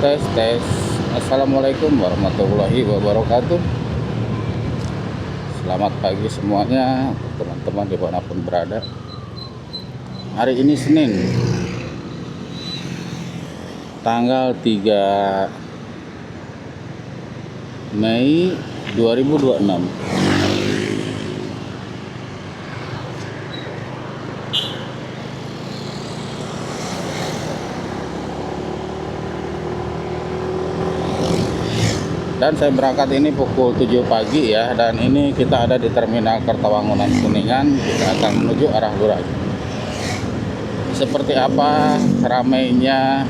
Tes tes. Assalamualaikum warahmatullahi wabarakatuh. Selamat pagi semuanya, teman-teman dimanapun berada. Hari ini Senin, tanggal 3 Mei 2026. Dan saya berangkat ini pukul 7 pagi ya. Dan ini kita ada di Terminal Kertawangunan Kuningan. Kita akan menuju arah Luragung. Seperti apa ramainya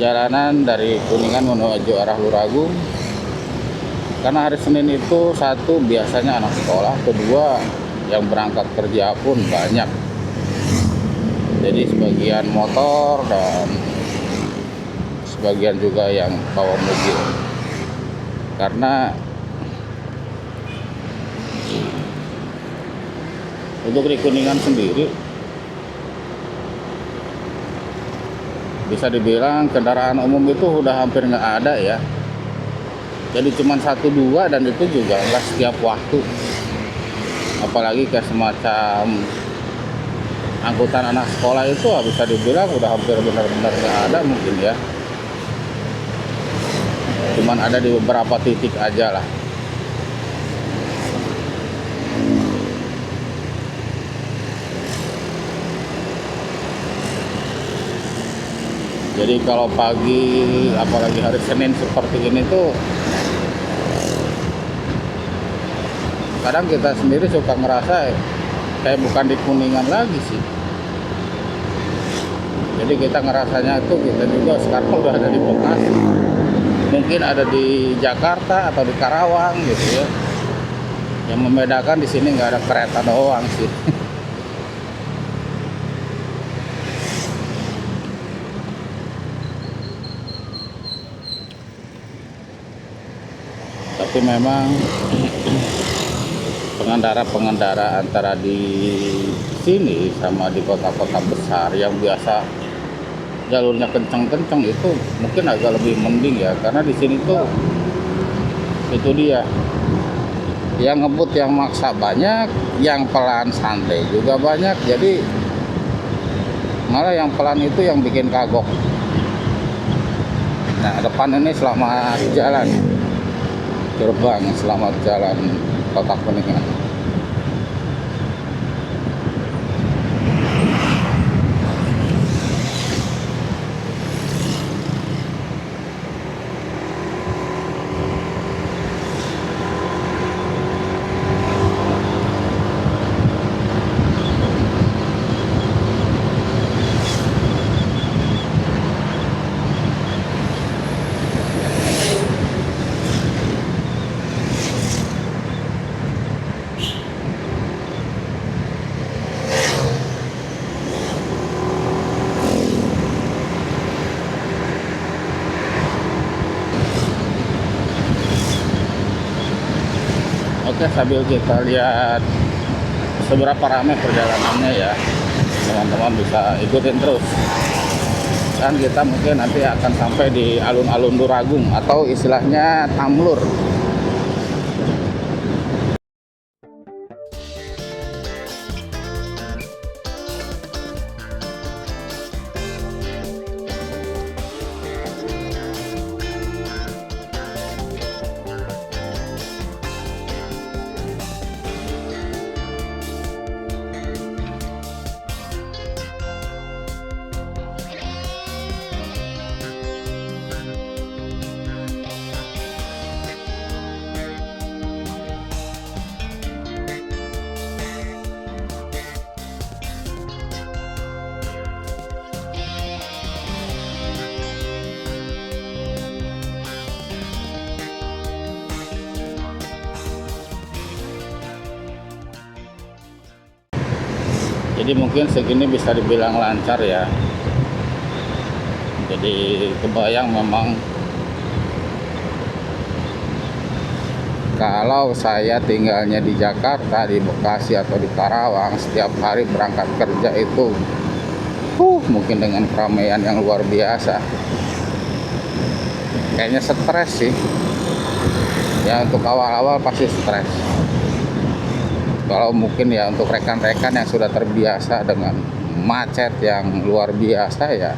jalanan dari Kuningan menuju arah Luragung? Karena hari Senin itu satu, biasanya anak sekolah. Kedua, yang berangkat kerja pun banyak. Jadi sebagian motor dan sebagian juga yang bawa mobil. Karena untuk di Kuningan sendiri bisa dibilang kendaraan umum itu udah hampir nggak ada ya. Jadi cuma 1-2 dan itu juga nggak setiap waktu. Apalagi kayak semacam angkutan anak sekolah itu bisa dibilang udah hampir benar-benar nggak ada mungkin ya. Cuman ada di beberapa titik aja lah. Jadi kalau pagi, apalagi hari Senin seperti ini tuh, kadang kita sendiri suka ngerasa kayak bukan di Kuningan lagi sih. Jadi kita ngerasanya tuh kita juga sekarang udah ada di Bekasi. Mungkin ada di Jakarta atau di Karawang gitu ya. Yang membedakan di sini nggak ada kereta doang sih. Tapi memang pengendara antara di sini sama di kota-kota besar yang biasa jalurnya kenceng-kenceng itu mungkin agak lebih mending ya, karena di sini tuh itu dia yang ngebut yang maksa banyak, yang pelan santai juga banyak. Jadi malah yang pelan itu yang bikin kagok. Nah, depan ini selamat jalan, gerbang selamat jalan Kota Kuningan. Oke, sambil kita lihat seberapa ramai perjalanannya ya, teman-teman bisa ikutin terus. Dan kita mungkin nanti akan sampai di alun-alun Luragung atau istilahnya Tamlur. Jadi mungkin segini bisa dibilang lancar ya. Jadi kebayang memang kalau saya tinggalnya di Jakarta, di Bekasi atau di Karawang, setiap hari berangkat kerja itu mungkin dengan keramaian yang luar biasa. kayaknya stres sih ya. Untuk awal-awal pasti stres. Kalau mungkin ya untuk rekan-rekan yang sudah terbiasa dengan macet yang luar biasa ya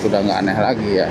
sudah nggak aneh lagi ya.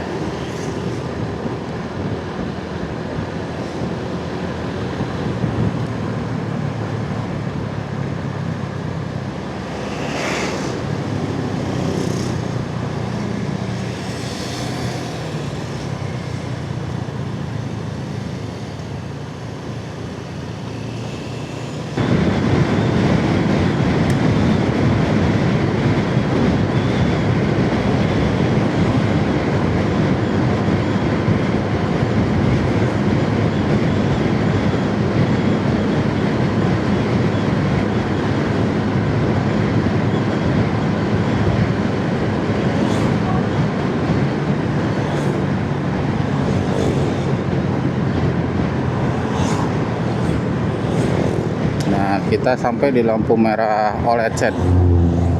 Kita sampai di lampu merah Olecet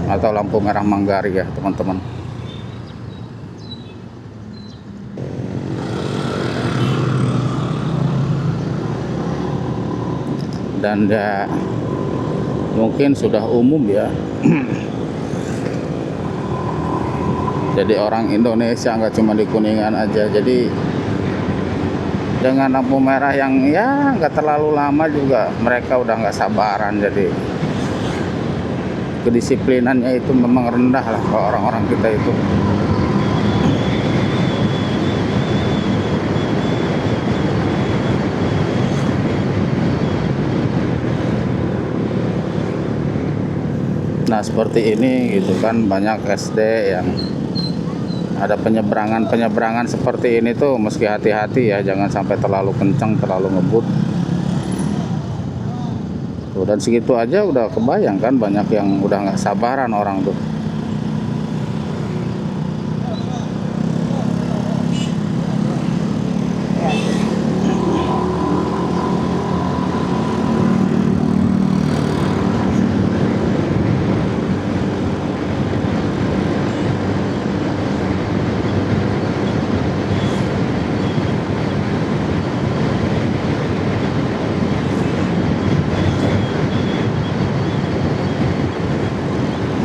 atau lampu merah Manggarai ya teman-teman. Dan ya mungkin sudah umum ya. Jadi orang Indonesia nggak cuma di Kuningan aja. Jadi dengan lampu merah yang ya nggak terlalu lama juga mereka udah nggak sabaran. Jadi kedisiplinannya itu memang rendah lah kalau orang-orang kita itu. Nah seperti ini gitu kan, banyak SD yang ada penyeberangan seperti ini tuh mesti hati-hati ya, jangan sampai terlalu kencang, terlalu ngebut tuh. Dan segitu aja udah kebayang kan, banyak yang udah nggak sabaran orang tuh.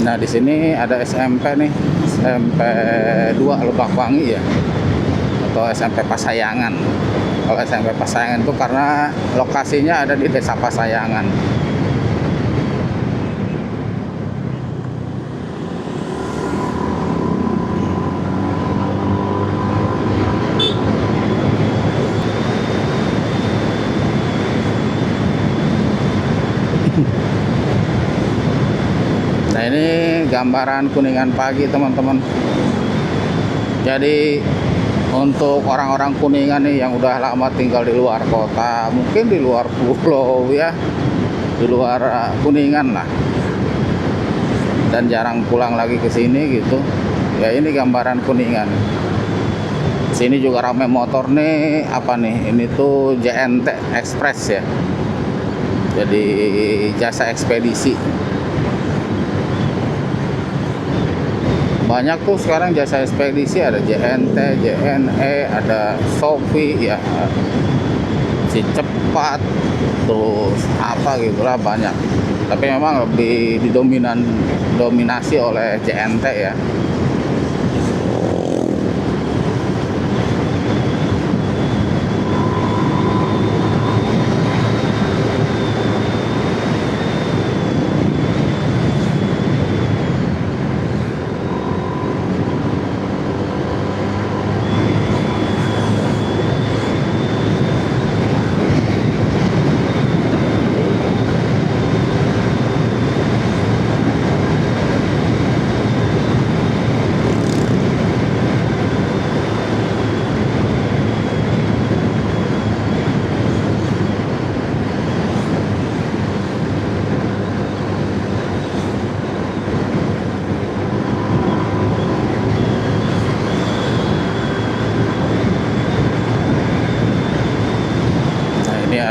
Nah di sini ada SMP nih, SMP 2 Lebakwangi ya, atau SMP Pasayangan. Kalau SMP Pasayangan itu karena lokasinya ada di Desa Pasayangan. Nah ini gambaran Kuningan pagi teman-teman. Jadi untuk orang-orang Kuningan nih yang udah lama tinggal di luar kota, mungkin di luar pulau ya, di luar Kuningan lah, dan jarang pulang lagi ke sini gitu ya, ini gambaran Kuningan. Sini juga ramai motor nih, apa nih, ini tuh JNT Express ya, jadi jasa ekspedisi. Banyak tuh sekarang jasa ekspedisi, ada JNT, JNE, ada Shopee ya, si cepat, terus apa gitulah banyak. Tapi memang lebih didominasi oleh JNT ya.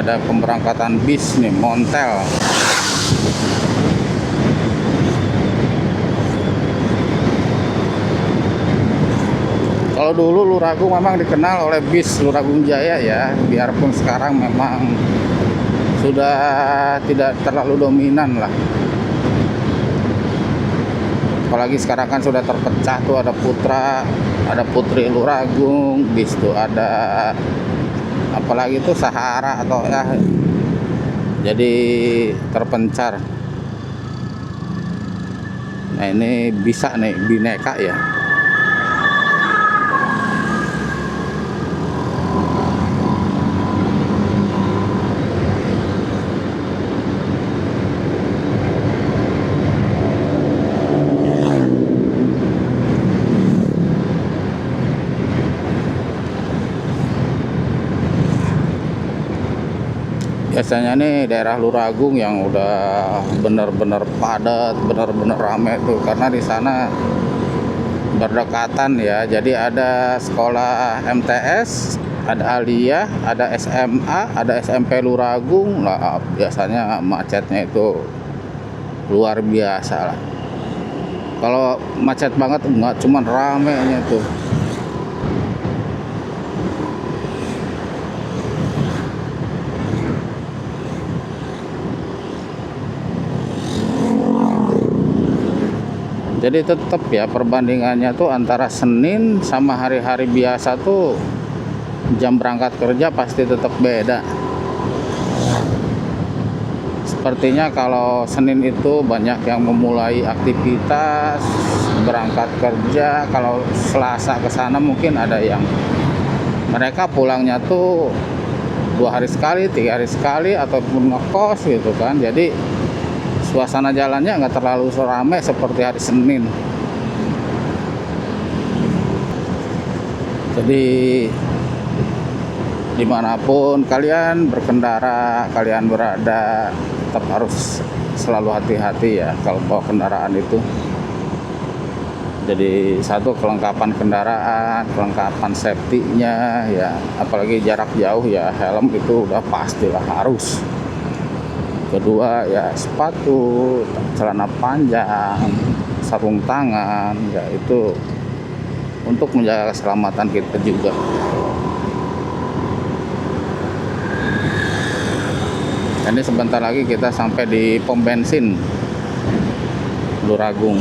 Ada pemberangkatan bis nih, Montel. Kalau Kalau dulu Luragung memang dikenal oleh bis Luragung Jaya ya, biarpun sekarang memang sudah tidak terlalu dominan lah. Apalagi sekarang kan sudah terpecah tuh, ada Putra, ada Putri Luragung, bis tuh ada apalagi tuh Sahara atau ya, jadi terpencar. Nah ini bisa nih Bineka ya. Biasanya nih daerah Luragung yang udah bener-bener padat, bener-bener rame tuh, karena di sana berdekatan ya. Jadi ada sekolah MTS, ada Aliyah, ada SMA, ada SMP Luragung. Lah biasanya macetnya itu luar biasa lah. Kalau macet banget enggak, cuman ramenya tuh. Jadi tetap ya perbandingannya tuh antara Senin sama hari-hari biasa tuh jam berangkat kerja pasti tetap beda. Sepertinya kalau Senin itu banyak yang memulai aktivitas berangkat kerja. Kalau Selasa ke sana mungkin ada yang mereka pulangnya tuh 2 hari sekali, 3 hari sekali, ataupun ngekos gitu kan. Jadi suasana jalannya nggak terlalu ramai seperti hari Senin. Jadi dimanapun kalian berkendara, kalian berada, tetap harus selalu hati-hati ya kalau bawa kendaraan itu. Jadi satu, kelengkapan kendaraan, kelengkapan safety-nya ya, apalagi jarak jauh ya, helm itu udah pastilah harus. Kedua ya sepatu, celana panjang, sarung tangan ya, itu untuk menjaga keselamatan kita juga. Ini sebentar lagi kita sampai di pom bensin Luragung,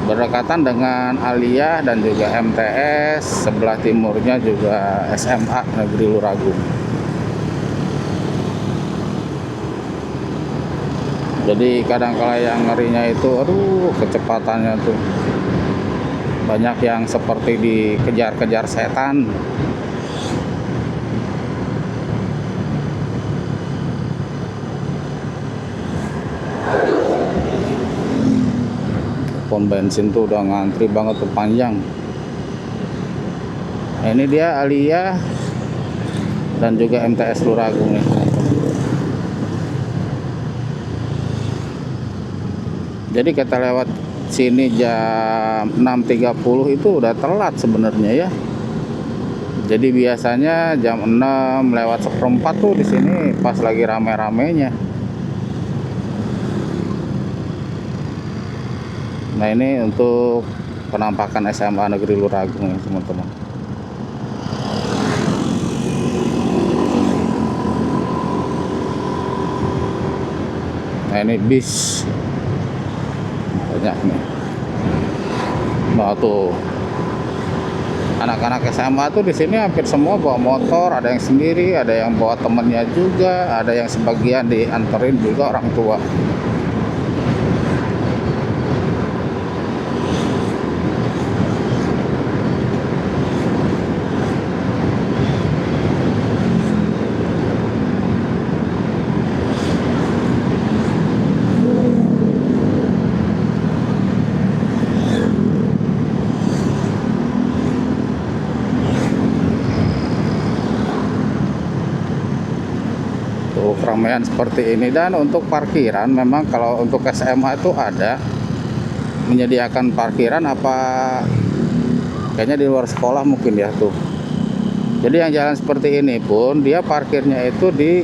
berdekatan dengan Aliyah dan juga MTS. Sebelah timurnya juga SMA Negeri Luragung. Jadi kadang-kala yang ngerinya itu, aduh, kecepatannya tuh banyak yang seperti dikejar-kejar setan. Pom bensin tuh udah ngantri banget tuh, panjang. Nah, ini dia Aliyah dan juga MTS Luragung nih. Jadi kita lewat sini jam 6.30 itu udah telat sebenarnya ya. Jadi biasanya jam 6 lewat 1/4 tuh di sini pas lagi rame-ramenya. Nah ini untuk penampakan SMA Negeri Luragung ya teman-teman. Nah ini bis banyak nih. Nah tuh anak-anak SMA tuh di sini hampir semua bawa motor, ada yang sendiri, ada yang bawa temennya juga, ada yang sebagian dianterin juga orang tua. Keramaian seperti ini. Dan untuk parkiran memang kalau untuk SMA itu ada menyediakan parkiran, apa kayaknya di luar sekolah mungkin ya tuh. Jadi yang jalan seperti ini pun dia parkirnya itu di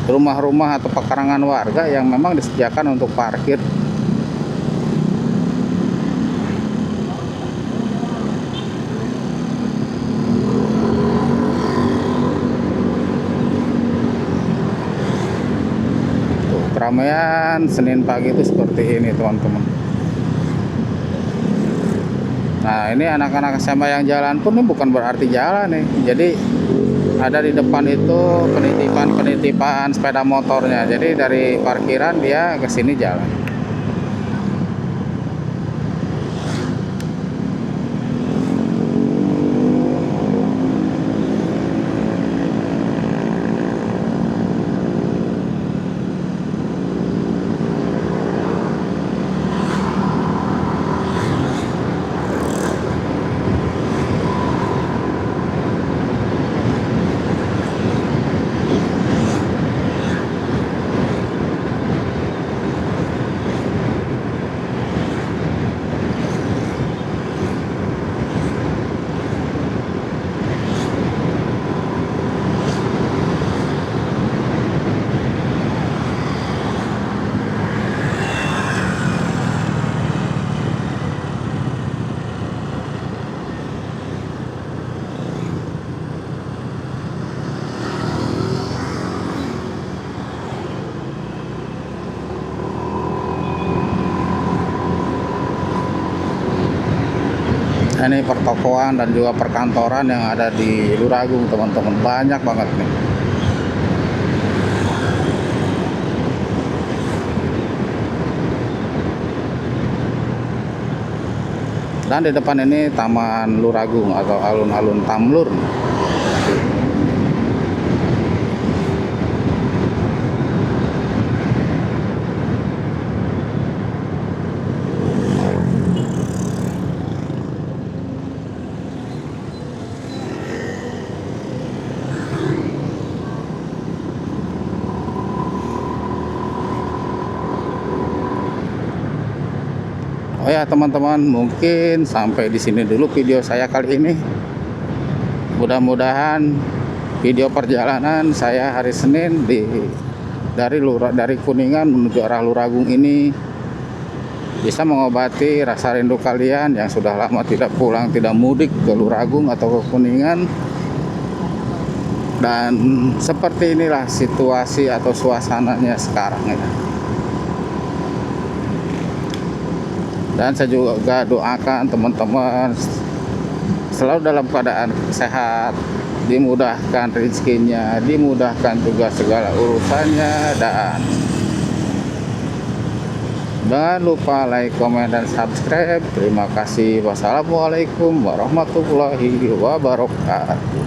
rumah-rumah atau pekarangan warga yang memang disediakan untuk parkir. keramaian Senin pagi itu seperti ini teman-teman. Nah ini anak-anak SMA yang jalan pun ini bukan berarti jalan nih. Jadi ada di depan itu penitipan sepeda motornya. Jadi dari parkiran dia ke sini jalan. Ini pertokoan dan juga perkantoran yang ada di Luragung teman-teman, banyak banget nih. Dan di depan ini Taman Luragung atau alun-alun Tamlur. Oh ya teman-teman, mungkin sampai di sini dulu video saya kali ini. Mudah-mudahan video perjalanan saya hari Senin dari Kuningan menuju arah Luragung ini bisa mengobati rasa rindu kalian yang sudah lama tidak pulang, tidak mudik ke Luragung atau ke Kuningan. Dan seperti inilah situasi atau suasananya sekarang ya. Dan saya juga doakan teman-teman selalu dalam keadaan sehat, dimudahkan rezekinya, dimudahkan juga segala urusannya, dan jangan lupa like, komen, dan subscribe. Terima kasih. Wassalamualaikum warahmatullahi wabarakatuh.